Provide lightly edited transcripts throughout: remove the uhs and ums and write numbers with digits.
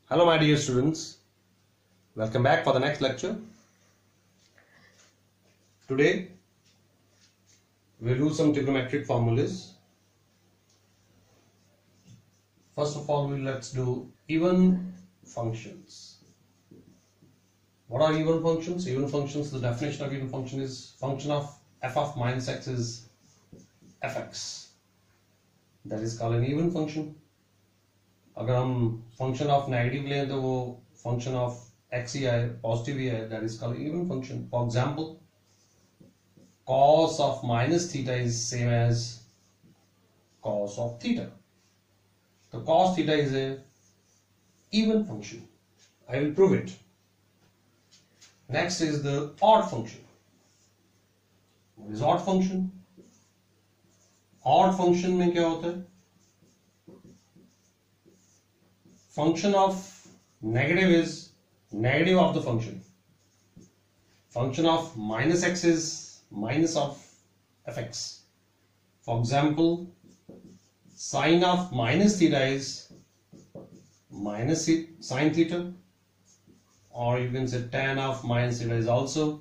Hello my dear students, welcome back for the next lecture. Today we'll do some trigonometric formulas. First of all, let's do even functions. What are even functions? Even functions, the definition of even function is function of f of minus x is fx. That is called an even function. अगर हम function of negative लें तो वो function of x ही आए, positive ही आए, that is called even function. For example, cos of minus theta is same as cos of theta. So cos theta is a even function. I will prove it. Next is the odd function. What is odd function? Odd function में क्या होता है? Function of negative is negative of the function. Function of minus x is minus of fx. For example, sine of minus theta is minus sine theta, or you can say tan of minus theta is also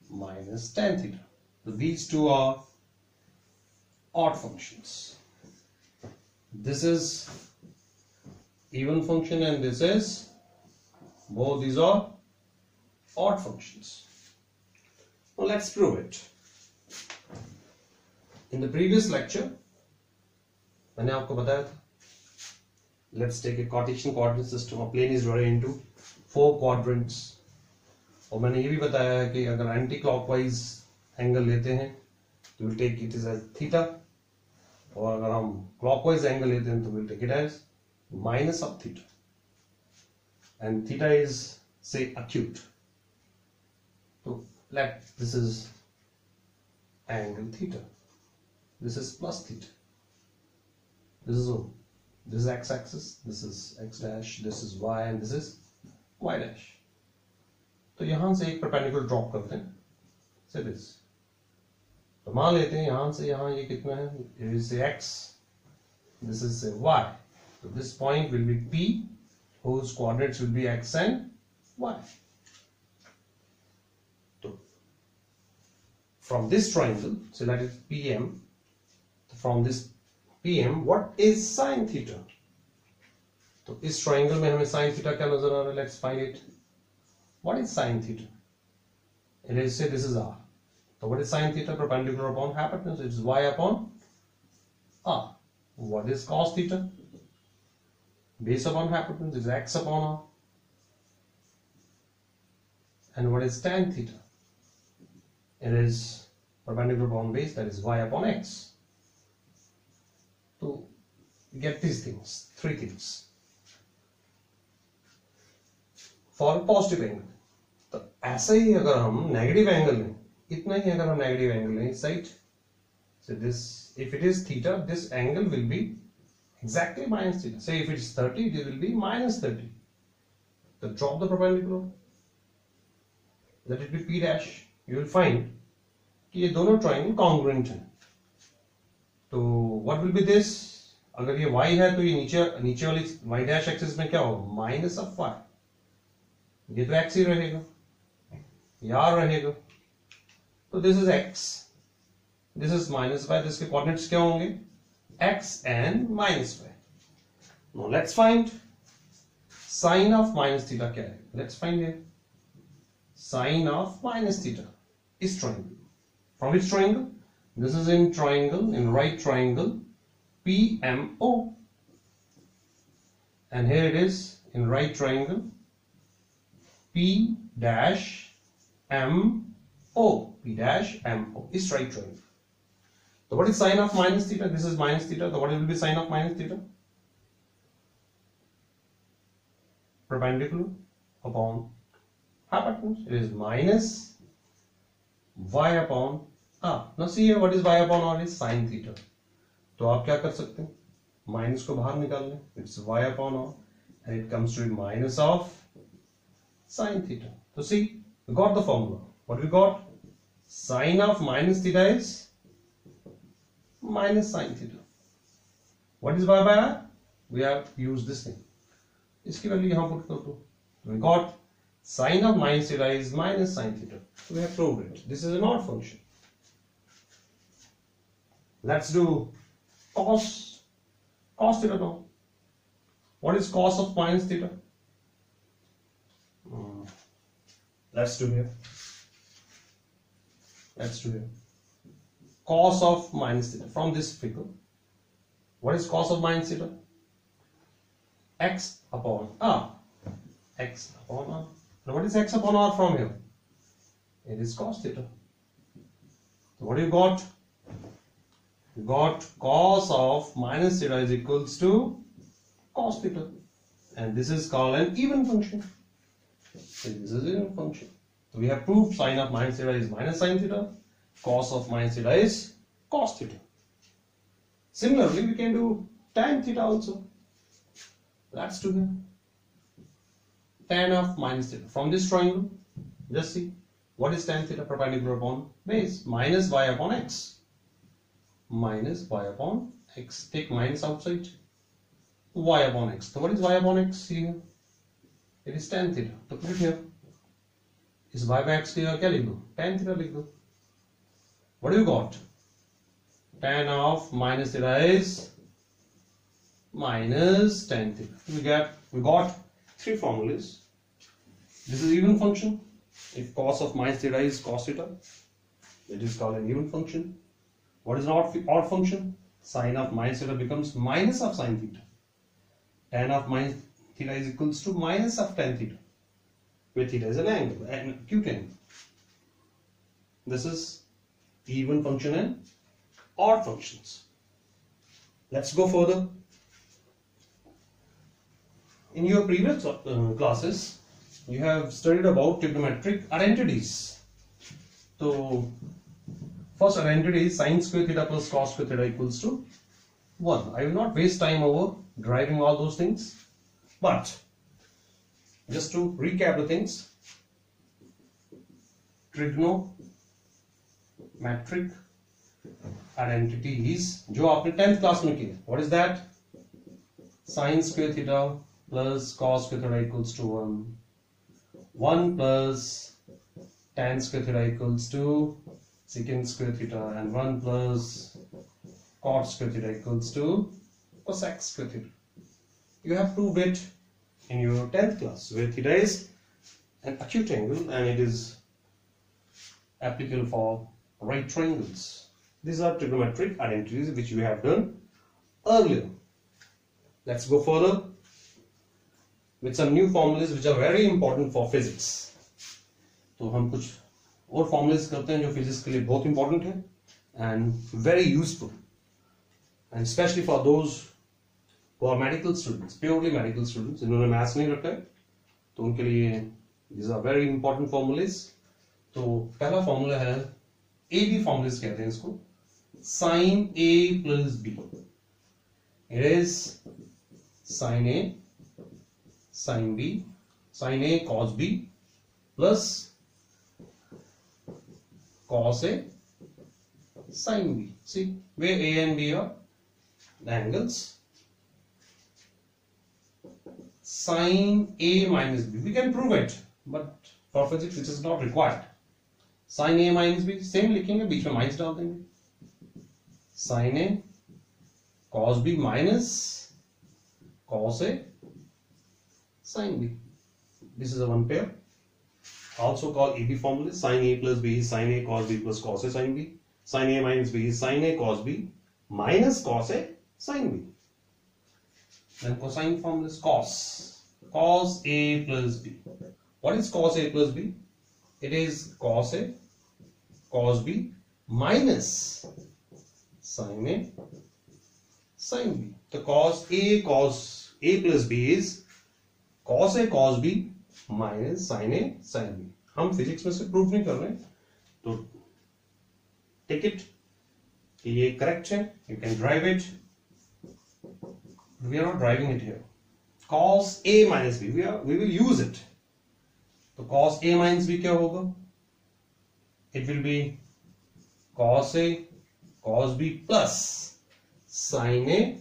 minus tan theta. So these two are odd functions. This is even function and this is, both these are odd functions. Now let's prove it. In the previous lecture मैंने आपको बताया था, let's take a Cartesian coordinate system. A plane is divided into 4 quadrants. और मैंने ये भी बताया है कि अगर एंटी क्लॉकवाइज एंगल लेते हैं तो we'll take it as theta, और अगर हम क्लॉकवाइज एंगल लेते हैं तो we'll take it as minus of theta, and theta is say acute. So let this is angle theta, this is plus theta, this is O, this is x-axis, this is x dash, this is y, and this is y dash. तो यहां से एक perpendicular drop करते हैं, say this. तो मान लेते हैं यहां से यहां ये कितना है, it is say x, this is say y. So this point will be P, whose coordinates will be x and y. So from this triangle, so that is PM. From this PM, what is sine theta? तो इस triangle में हमें sine theta क्या नजर आ रहा है? Let's find it. What is sine theta? It is, say this is R. So what is sine theta? Perpendicular upon hypotenuse. It is y upon R. What is cos theta? Base upon hypotenuse is x upon r. And what is tan theta? It is perpendicular upon base, that is y upon x. To get these things, 3 things. For positive angle, तो ऐसा ही अगर हम negative angle लें, इतना ही अगर हम negative angle लें इस side, so this, if it is theta, this angle will be exactly minus theta. Say if it is 30, it will be minus 30. So drop the perpendicular, let it be P dash. You will find कि ये दोनों triangle congruent हैं. तो what will be this? अगर ये y है तो ये नीचे वाली y dash axis में क्या होगा? Minus of y. ये तो x ही रहेगा, ये r रहेगा. तो this is x, this is minus y. इसके coordinates क्या होंगे? X and minus y. Now let's find sine of minus theta क्या है? Let's find it. Sine of minus theta is triangle. From which triangle? This is in triangle, in right triangle PMO. And here it is in right triangle P dash MO. P dash MO is right triangle. So what is sine of minus theta? This is minus theta. So what will be sine of minus theta? Perpendicular upon hypotenuse. It is minus y upon r. Now see here, what is y upon r is sine theta. तो आप क्या कर सकते हैं? Minus को बाहर निकाल लें. It's y upon r, and it comes to be minus of sine theta. So see, we got the formula. What we got? Sine of minus theta is minus sine theta. What is y by r? We have used this thing. इसकी value यहां put कर दो. We got sine of minus theta is minus sine theta. So we have proved it. This is an odd function. Let's do cos theta now. What is cos of minus theta? Let's do here. Cos of minus theta from this figure. What is cos of minus theta? X upon r. X upon r. Now what is x upon r from here? It is cos theta. So what do you got? You got cos of minus theta is equals to cos theta. And this is called an even function. So this is an even function. So we have proved sine of minus theta is minus sine theta. Cos of minus theta is cos theta. Similarly, we can do tan theta also. Let's do it. Tan of minus theta. From this triangle, just see. What is tan theta? Perpendicular upon base. Minus y upon x. Minus y upon x. Take minus outside. Y upon x. So what is y upon x? See here. It is tan theta. So put it here. Is y by x here? क्या लिख दो? Tan theta लिख दो. What do you got? Tan of minus theta is minus tan theta. We got three formulas. This is even function. If cos of minus theta is cos theta, it is called an even function. What is an odd function? Sine of minus theta becomes minus of sine theta. Tan of minus theta is equals to minus of tan theta, where theta is an angle, an acute angle. This is even function and odd functions. Let's go further. In your previous classes, you have studied about trigonometric identities. So, first identity is sin square theta plus cos square theta equals to 1. I will not waste time over deriving all those things, but just to recap the things, trigonometric identities जो आपने 10th class में किया. What is that? Sin square theta plus cos square theta equals to 1. 1 plus tan square theta equals to secant square theta, and 1 plus cot square theta equals to cosec square theta. You have proved it in your 10th class, where theta is an acute angle and it is applicable for right triangles. These are trigonometric identities which we have done earlier. Let's go further with some new formulas which are very important for physics. तो हम कुछ और formulas करते हैं जो physics के लिए बहुत important है and very useful, and especially for those who are medical students, purely medical students, जिन्होंने maths नहीं रखा है, तो उनके लिए these are very important formulas. तो पहला formula है AB formulas कहते हैं इसको, sin A plus B. It is sin A sin B, sin A cos B plus cos A sin B. See where A and B are the angles. Sin A minus B, we can prove it, but for physics it is not required. Sin A minus B same लिखेंगे, बीच में minus डाल देंगे. Sin A cos B minus cos A sin B. This is a one pair, also called AB formula. Sin A plus B is sin A cos B plus cos A sin B. Sin A minus B is sin A cos B minus cos A sin B. Then cosine formula is cos A plus B. What is cos A plus B? It is cos A cos B minus sin A sin B. The cos A plus B is cos A cos B minus sin A sin B. हम physics में से proof नहीं कर रहे हैं, तो take it कि ये करेक्ट है, you can drive it. We are not driving it here. Cos A minus B, we will use it. तो cos A minus B क्या होगा? It will be cos A cos B plus sin A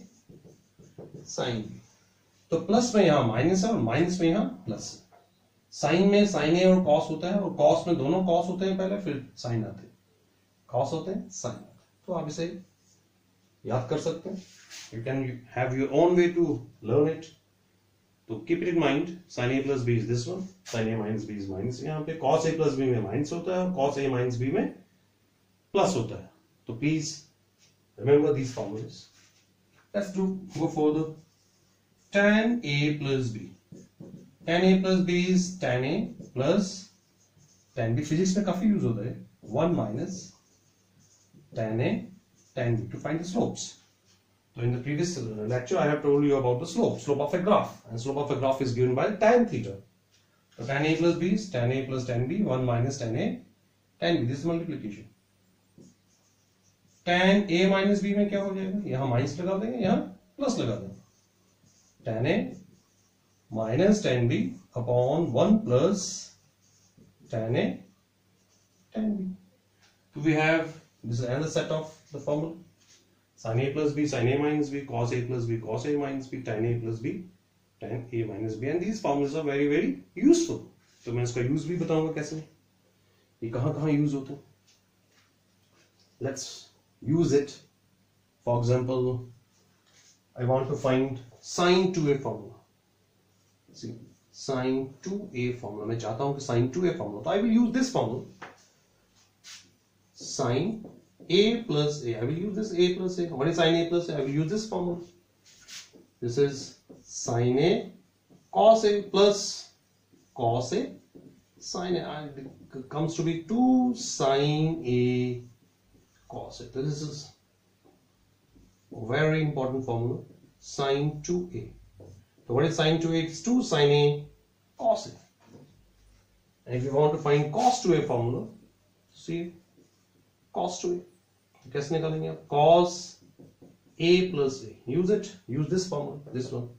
sin B. तो plus में यहां minus है और minus में यहां प्लस है। साइन में साइन ए और कॉस होता है, और कॉस में दोनों कॉस होते हैं पहले, फिर साइन आते हैं, कॉस होते हैं, साइन आते हैं। तो आप इसे याद कर सकते हैं। You can have your own way to learn it. तो keep it in mind, sine A plus B is this one, sine A minus B is minus. यहाँ पे कॉस ए प्लस बी में माइनस होता है और cos A minus B में plus होता है। तो please remember these formulas. Let's go for the tan a plus b. tan a plus b is tan a plus tan b. Physics में काफी यूज होता है। 1 minus tan a tan b to find the slopes. So in the previous lecture I have told you about the slope of a graph, and slope of a graph is given by tan theta. So tan a plus b is tan a plus tan b, 1 minus tan a tan b. This is multiplication. tan a minus b में क्या हो जाएगा, यहां minus लगा देंगे, यहां plus लगा देंगे। tan a minus tan b upon 1 plus tan a tan b. So we have this is another set of the formula. Sin a plus b, sin a minus b, cos a plus b, cos a minus b, tan a plus b, tan a minus b. And these formulas are very very useful. तो मैं इसका use भी बताऊंगा कैसे, ये कहां use होते हैं. Let's use it. For example, I want to find sin 2a formula. See, sin 2a formula. मैं चाहता हूं कि sin 2a formula. तो I will use this formula. Sin a plus a. I will use this a plus a. What is sin a plus a? I will use this formula. This is sin a cos a plus cos a sin a. It comes to be 2 sin a cos a. So this is a very important formula. Sin 2a. So what is sin 2a? It's 2 sin a cos a. And if you want to find cos 2a formula, see cos 2a. कैसे निकालेंगे आप? Cos a plus a. Use it. Use this formula. This one.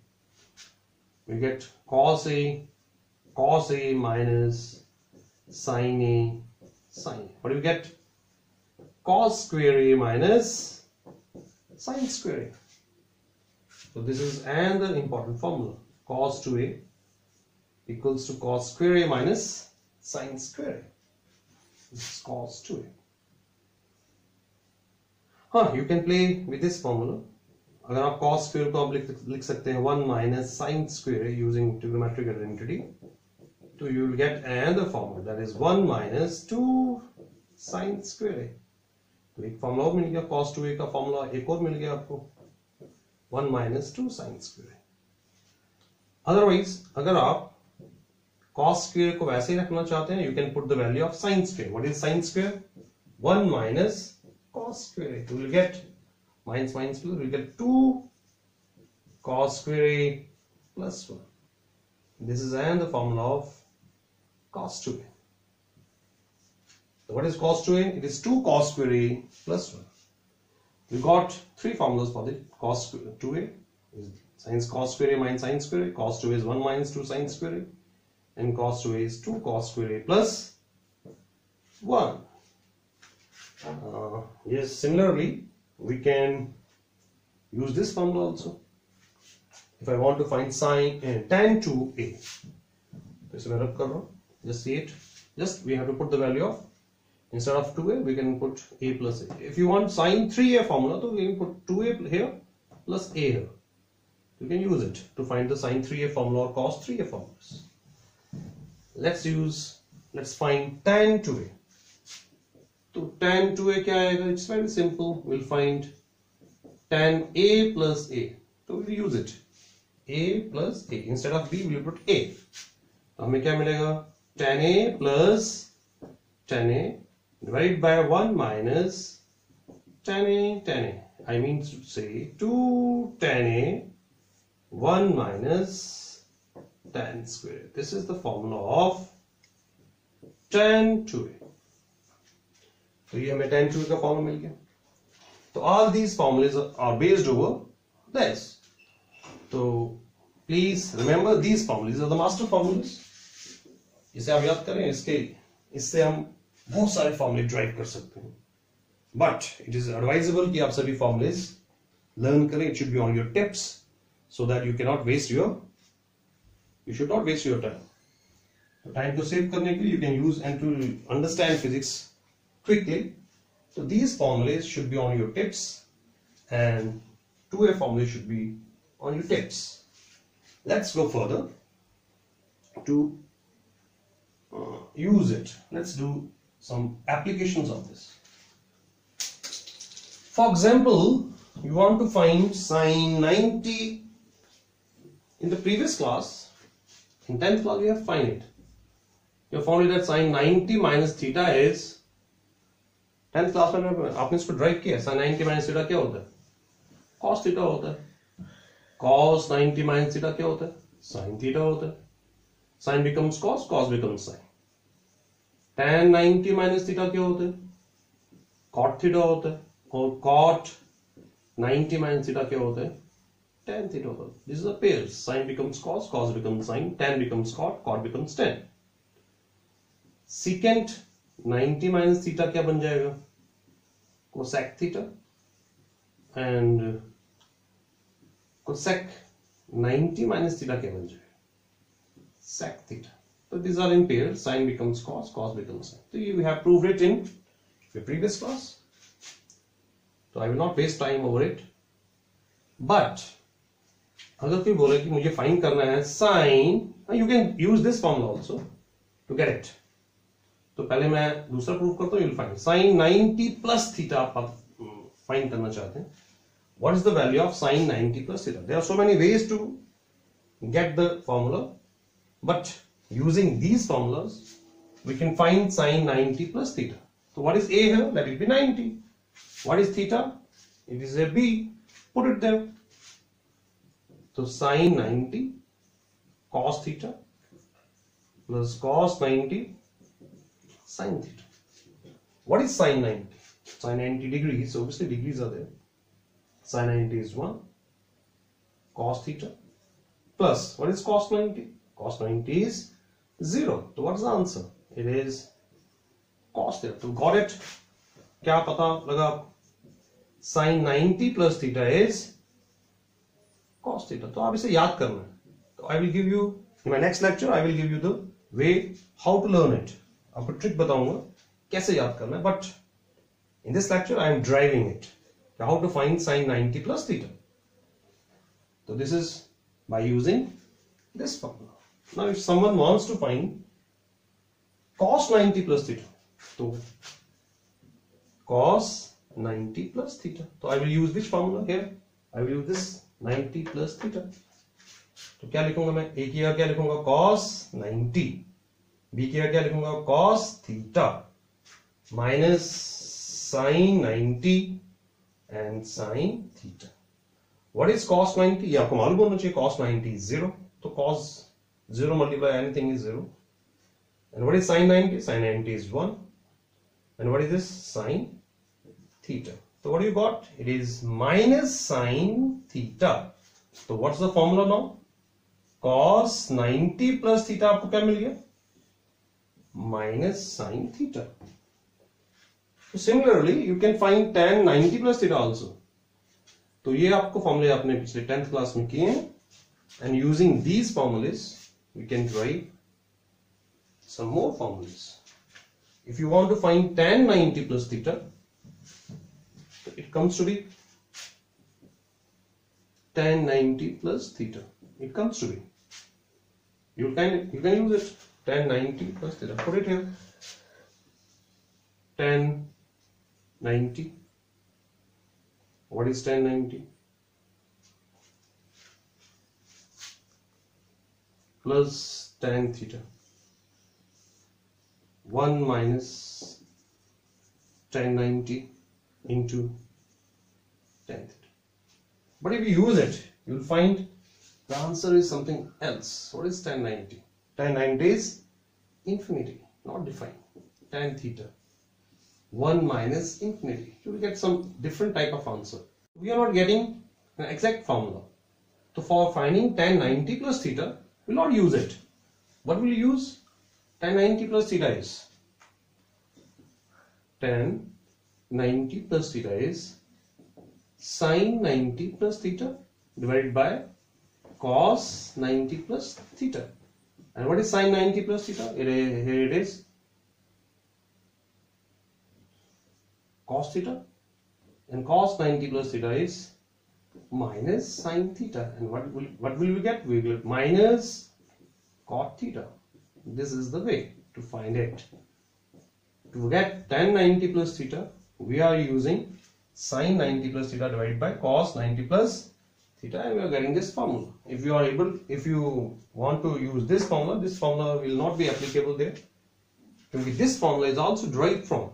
We get cos a minus sin a sin a. What do we get? Cos square a minus sin square a. So this is another important formula. Cos 2a equals to cos square a minus sin square a. This is cos 2a. You can play with this formula. अगर आप cos square को आप लिख सकते हैं 1 minus sin square a using trigonometric identity, so you will get another formula, that is 1 minus 2 sin square a. तो एक formula और मिल गया, cos 2a का फॉर्मूला एक और मिल गया आपको, 1 minus 2 sin square. Otherwise, अगर आप cos square को वैसे ही रखना चाहते हैं, you can put the value of sin square. What is sin square? 1 minus cos square. You will get minus minus plus, you will get 2 cos square a plus 1. This is another formula of cos 2a. So what is cos 2a? It is 2 cos square a plus 1. We got three formulas for the cos 2a. Sin cos square a minus sin square a. Cos 2a is 1 minus 2 sin square a. And cos 2a is 2 cos square a plus 1. Yes, similarly, we can use this formula also. If I want to find tan 2a, this is rub kar raha hu. Just see it. Just we have to put the value of, instead of 2a, we can put a plus a. If you want sin 3a formula, so we can put 2a here plus a here. You can use it to find the sin 3a formula or cos 3a formulas. Let's find tan 2a. So tan 2a क्या आएगा? It's very simple. We'll find tan a plus a. So we'll use it. A plus a. Instead of b, we'll put a. तो हमें क्या मिलेगा? Tan a plus tan a divided by 1 minus tan a. I mean to say 2 tan a 1 minus tan square. This is the formula of tan 2a. तो ये हमें tan 2a का formula मिल गया. तो all these formulas are based over this. तो please remember these formulas are the master formulas. इसे आप याद करें, इससे हम बहुत सारे फॉर्मूले ड्राइव कर सकते हैं. बट इट इज एडवाइजेबल कि आप सभी फॉर्मूलेज लर्न करें. It should be on your tips so that you cannot waste you should not waste your time. So time to save करने के लिए you can use and to understand physics quickly. So these formulas should be on your tips and 2A formula should be on your tips. Let's go further to use it. Let's do some applications of this. For example, you want to find sine 90. In the previous class, in 10th class, we have find it. You have found that sine 90 minus theta is 10th class में आपने इसको drive किया. sin 90 minus theta क्या होता है? cos theta होता है. cos 90 minus theta क्या होता है? sin theta होता है. sin becomes cos, cos becomes sin. tan 90 minus theta क्या होता है? cot theta होता है. और cot 90 minus theta क्या होता है? tan theta होता है. This is a pair. Sin becomes cos, cos becomes sin, tan becomes cot, cot becomes tan. Secant 90 minus theta क्या बन जाएगा? cosec theta. And cosec 90 minus theta क्या बन जाएगा? sec theta. So these are in pairs. Sin becomes cos, cos becomes sin. So you have proved it in the previous class. So I will not waste time over it. But अगर कोई बोले कि मुझे find करना है sin, you can use this formula also to get it. तो पहले मैं दूसरा प्रूफ करता हूँ. You'll find sin 90 plus theta आप फाइंड करना चाहते हैं. What is the value of sin 90 plus theta? There are so many ways to get the formula, but using these formulas we can find sin 90 plus theta. So what is a here? Let it be 90. What is theta? It is a b. Put it there. So sin 90 cos theta plus cos 90 sin theta. What is sin 90? Sin 90 degrees. So obviously degrees are there. Sin 90 is 1. Cos theta plus what is cos 90? Cos 90 is 0. So what is the answer? It is cos theta. So got it? क्या पता लगा? Sin 90 plus theta is cos theta. तो आप इसे याद करना है. तो I will give you in my next lecture. I will give you the way how to learn it. आपको ट्रिक बताऊंगा कैसे याद करना है. But in this lecture I am driving it. How to find sin 90 plus theta. So this is by using this formula. Now if someone wants to find cos 90 plus theta, so cos 90 plus theta. So I will use which formula here? I will use this 90 plus theta. तो क्या लिखूंगा मैं? A की जगह क्या लिखूंगा? cos 90. B की जगह क्या लिखूंगा? cos theta minus sin 90 and sin theta. What is cos 90? ये आपको मालूम होना चाहिए. cos 90 is 0. तो cos 0 multiply anything is 0. And what is sin 90? Sin 90 is 1. And what is this? Sin theta. So what do you got? It is minus sin theta. So what's the formula now? Cos 90 plus theta आपको क्या मिल गया? Minus sin theta. So similarly, you can find tan 90 plus theta also. तो ये आपको फॉर्मूले आपने पिछले 10th class में किए हैं. And using these formulas, we can derive some more formulas. If you want to find tan 90 plus theta, it comes to be tan 90 plus theta. It comes to be. You can use it. Tan 90 plus theta. Put it here. Tan 90. What is tan 90? Plus tan theta. 1 minus tan 90 into tan theta. But if you use it, you will find the answer is something else. What is tan 90? Tan 90 is infinity, not defined. Tan theta. 1 minus infinity. You will get some different type of answer. We are not getting an exact formula. So for finding tan 90 plus theta, we will not use it. What will you use? Tan 90 plus theta is tan 90 plus theta is sin 90 plus theta divided by cos 90 plus theta. And what is sin 90 plus theta? Here it is cos theta, and cos 90 plus theta is minus sin theta. And what will we get? We will get minus cot theta. This is the way to find it. To get tan 90 plus theta, we are using sin 90 plus theta divided by cos 90 plus theta, and we are getting this formula. If you want to use this formula will not be applicable there, because this formula is also derived from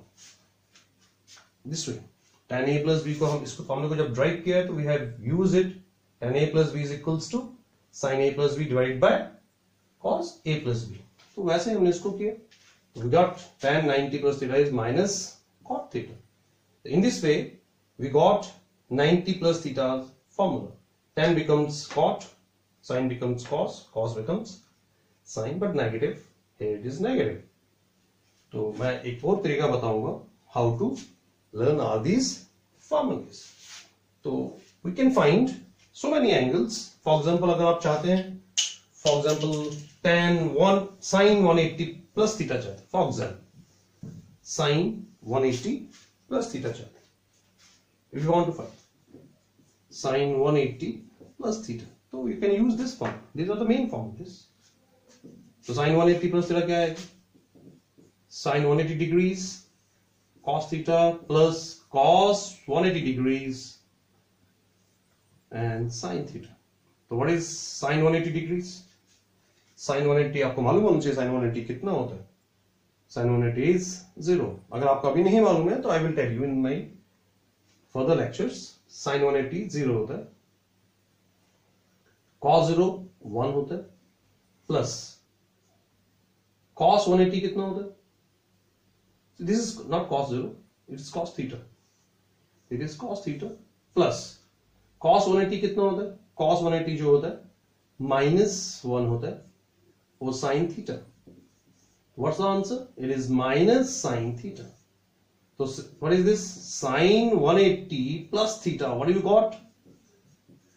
this way. Tan a plus b को हम इसको formula को जब derive किया तो we have used it. Tan a plus b is equals to sin a plus b divided by cos a plus b. तो वैसे हमने इसको किया. We got tan 90 plus theta is minus cot theta. In this way, we got 90 plus theta formula. Tan becomes cot, sin becomes cos, cos becomes sin, but negative. Here it is negative. तो मैं एक और तरीका बताऊंगा how to learn all these formulas. तो we can find so many angles. For example, अगर आप चाहते हैं, for example, sin 180 plus theta चाहते हैं, for example, sin 180 plus theta चाहते हैं. If you want to find sin 180 plus theta, so you can use this formula. These are the main formulas. So sin 180 plus theta क्या है? Sin 180 degrees cos theta plus cos 180 degrees and sin theta. So what is sin 180 degrees? Sin 180 आपको मालूम होना चाहिए sin 180 कितना होता है. Sin 180 is 0. अगर आपको अभी नहीं मालूम है तो I will tell you in my further lectures. Sin 180 0 होता है, cos 0 1 होता है, plus cos 180 कितना होता है? So this is not cos 0, it is cos theta. It is cos theta plus cos 180 कितना होता है? Cos 180 जो होता है minus 1 होता है, वो sin theta. What's the answer? It is minus sin theta. So what is this? Sin 180 plus theta. What do you got?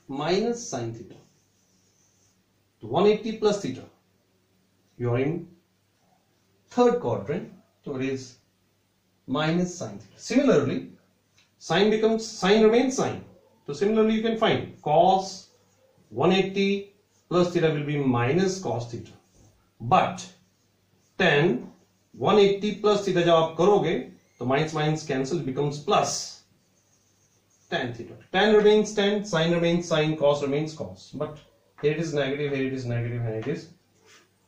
Minus sin theta. So 180 plus theta. You are in third quadrant. So it is minus sin theta. Similarly, sin remains sin. So similarly, you can find cos 180 plus theta will be minus cos theta. But tan 180 plus theta जब आप करोगे तो minus minus cancel becomes plus tan theta. Tan remains tan, sin remains sin, cos remains cos. But here it is negative, here it is negative, and it is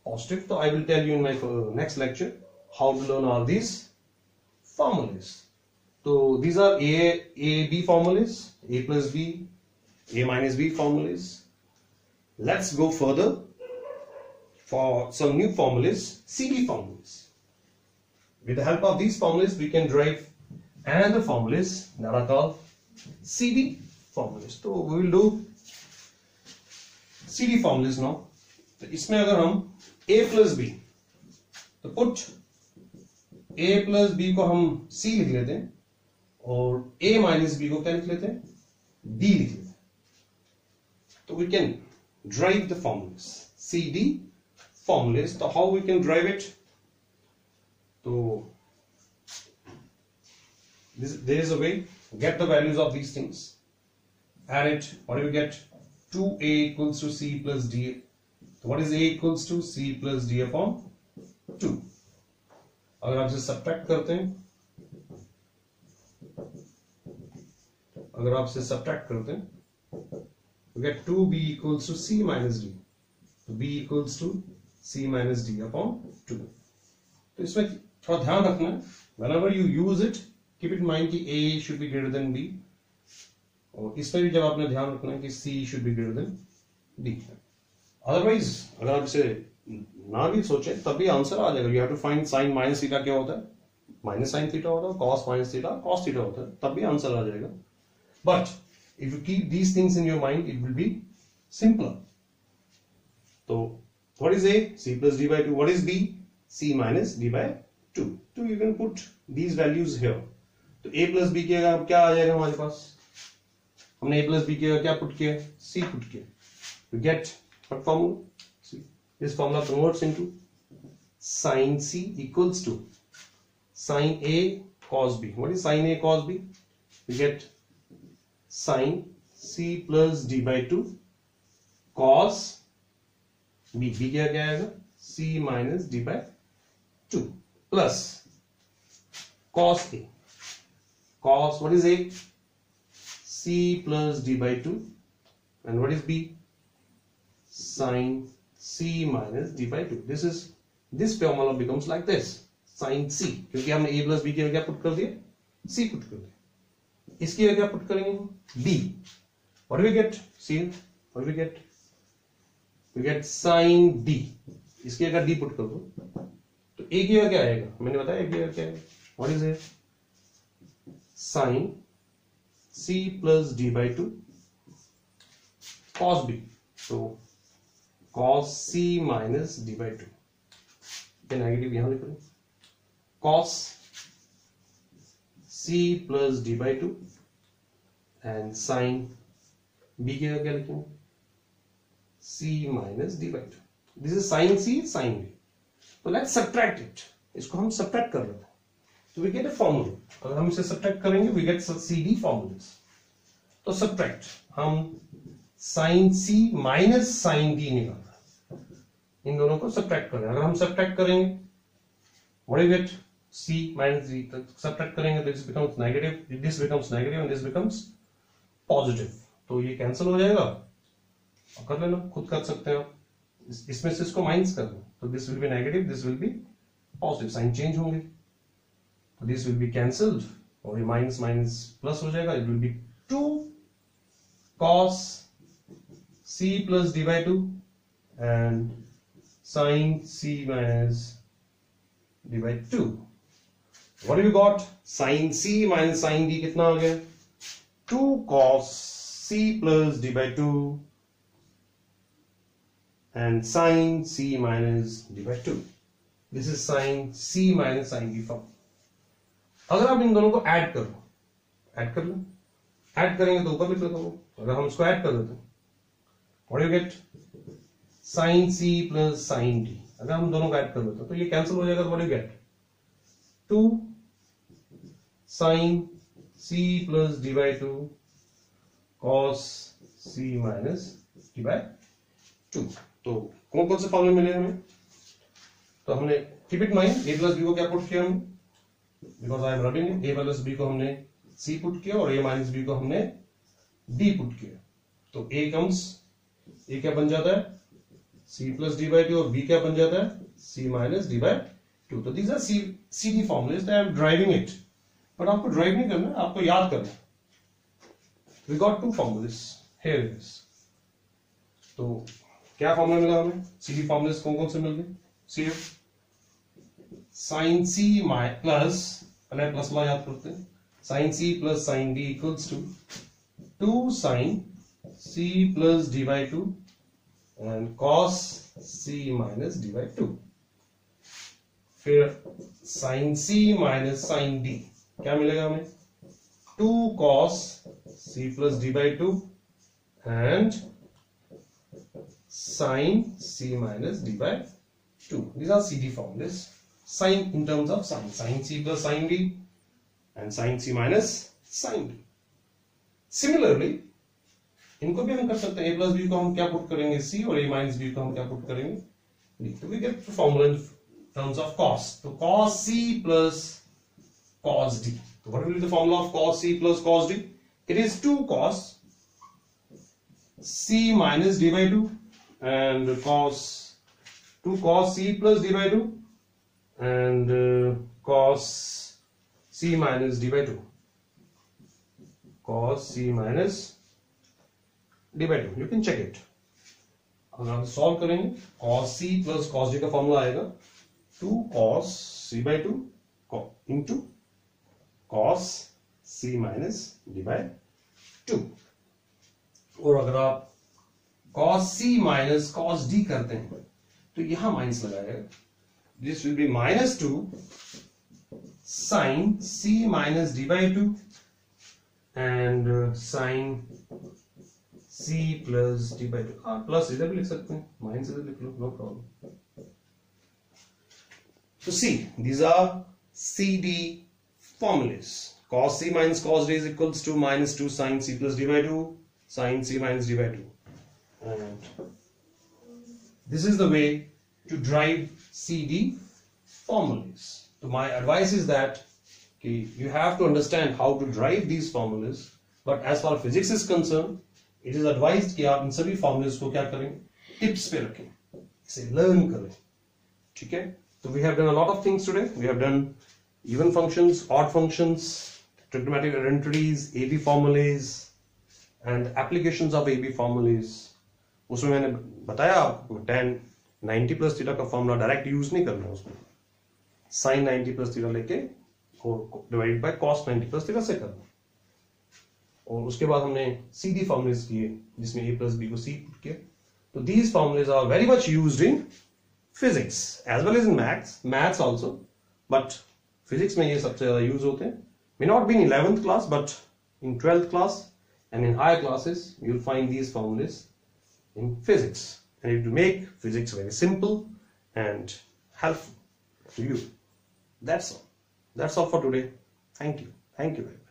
positive. So I will tell you in my next lecture how to learn all these formulas. So these are A B formulas, A plus B, A minus B formulas. Let's go further for some new formulas, CD formulas. With the help of these formulas, we can derive another formulas that are called CD formulas. So we will do CD formulas now. तो इसमें अगर हम A plus B, तो put A plus B को हम C लिख लेते हैं और A minus B को क्या लिख लेते हैं? D लिख लेते हैं. तो we can derive the formulas, CD formulas. So how we can derive it? So there is a way. Get the values of these things, add it. What do you get? 2A equals to C plus D. So what is A equals to? C plus D upon 2. अगर आप इसे subtract करते हैं, you get 2B equals to C minus D. So B equals to C minus D upon 2. तो इसमें थोड़ा ध्यान रखना है. Whenever you use it, keep in mind कि A should be greater than B. और इसमें भी जब आपने ध्यान रखना है कि C should be greater than D. Otherwise, अगर आप इसे ना भी सोचें तब भी आंसर आ जाएगा. You have to find sin minus theta क्या होता है? Minus sin theta होता है. Cos minus theta, cos theta होता है. तब भी आंसर आ जाएगा. But if you keep these things in your mind, it will be simpler. So what is A? C plus D by 2. What is B? C minus D by 2. So you can put these values here. तो A plus B की क्या आ जाएगा हमारे पास? हमने A plus B की क्या put किया? C put किया. You get what formula? See, this formula converts into sin C equals to sin A cos B. What is sin A cos B? You get sin C plus D by 2 cos B. B क्या आएगा? C minus D by 2 plus cos A. Cos, what is A? C plus D by 2. And what is B? Sin C minus D by 2. This formula becomes like this. Sin C. क्योंकि हमने A plus B की जगह put कर दिया, C put कर दिया. इसकी जगह पुट करेंगे B. What do we get? See, what do we get? We get sin D. इसकी जगह D पुट कर दो तो A की जगह क्या आएगा? मैंने बताया A की जगह क्या है. What is it? Sin C plus D by 2 cos B. So cos C minus D by 2. ये नेगेटिव यहां लिख रहे हैं. Cos C plus D by 2 and sin B की जगह क्या लिखेंगे? C minus D by 2. This is sin C, sin B. So let's subtract it. इसको हम subtract कर रहे हैं. So we get a formula. अगर हम इसे subtract करेंगे, we get CD formulas. तो subtract. हम sin C minus sin D निकालना. इन दोनों को subtract करें. अगर हम subtract करेंगे, what do you get? C minus D. Subtract करेंगे, this becomes negative. This becomes negative and this becomes positive. तो ये cancel हो जाएगा. कर लेना, खुद कर सकते हैं आप. इसमें से इसको माइनस कर लो तो this will be negative, this will be positive, sign change होंगे तो दिस विल बी कैंसल्ड और ये माइनस माइनस प्लस हो जाएगा. It will be 2 cos C plus D by 2 and sin C minus D by 2. What have you got? Sin C minus sin D कितना आ गया? 2 cos C plus D by 2 and sin C minus D by 2. This is sin C minus sin D form. अगर आप इन दोनों को add कर लो, add कर लो, add करेंगे तो ऊपर लिख लेता हूं. अगर हम इसको ऐड कर देते हैं, what do you get? sin C plus sin D. अगर हम दोनों को ऐड कर देते हैं तो ये कैंसिल हो जाएगा. what do you get? 2 sin C plus D by 2 cos C minus D by 2. तो कौन कौन से फॉर्मूले मिले हमें? तो हमने keep it mind a plus B को क्या पुट किया हमने, because I am rubbing it. a plus B को हमने c पुट किया और a माइनस बी को हमने d पुट किया. तो a क्या बन जाता है? c प्लस डी बाई 2 और b क्या बन जाता है? c minus D by 2. तो these are C D formulae. I am driving it, but आपको ड्राइव नहीं करना, आपको याद करना. We got 2 formulae here it is. तो क्या फॉर्मूला मिला हमें? सी डी फॉर्मूलेज कौन कौन से मिल गए? सी साइन सी प्लस, पहले प्लस वाला याद करते हैं. Sine C plus sine D equals to 2 sine C plus D by 2 and cos C minus D by 2. फिर sine C minus sine D क्या मिलेगा हमें? 2 cos C plus D by 2 and sin C minus D by 2. These are CD formulas. Sin in terms of sin. Sin C plus sin D and sin C minus sin D. Similarly, इनको भी हम कर सकते हैं. A plus B को हम क्या put करेंगे? C और A minus B को हम क्या पुट करेंगे? D. तो we get the formula in terms of cos. तो cos C plus cos D. So what will be the formula of cos C plus cos D? It is 2 cos C minus D by 2. And cos 2 cos C plus D by 2 and cos C minus D by 2. Cos C minus D by 2. You can check it. अगर हम solve करेंगे cos C plus cos D का formula आएगा 2 cos C by 2 into cos C minus D by 2. और अगर आप cos C minus cos D करते हैं तो यहां माइनस लगाएगा. This will B minus 2 sin C minus D by 2 and sin c plus d by 2. Plus इधर भी लिख सकते हैं, माइनस इधर लिख लो, no problem. So see, these are CD formulas. Cos c minus cos d is equals to minus 2 sin c plus d by 2, sin c minus d by 2. And this is the way to drive CD formulas. So my advice is that you have to understand how to drive these formulas. But as far as physics is concerned, it is advised कि आप इन सभी formulas को क्या करें, tips पे रखें, इसे learn करें. ठीक है? So we have done a lot of things today. We have done even functions, odd functions, trigonometric identities, AB formulas, and applications of AB formulas. उसमें मैंने बताया आपको tan 90 plus theta का फॉर्मूला डायरेक्ट यूज नहीं करना है, उसमें sin 90 plus theta लेके और divide by cos 90 plus theta से करना. और उसके बाद हमने सीधी फॉर्मुलेस किए जिसमें a plus b को c पुट किया. तो these formulas are very much used in physics as well as in maths also, but physics में ये सबसे ज्यादा यूज होते हैं. May not be in 11th class, but in 12th class and in higher classes you'll find these formulas in physics, and it will make physics very simple and helpful to you. That's all for today. Thank you very much.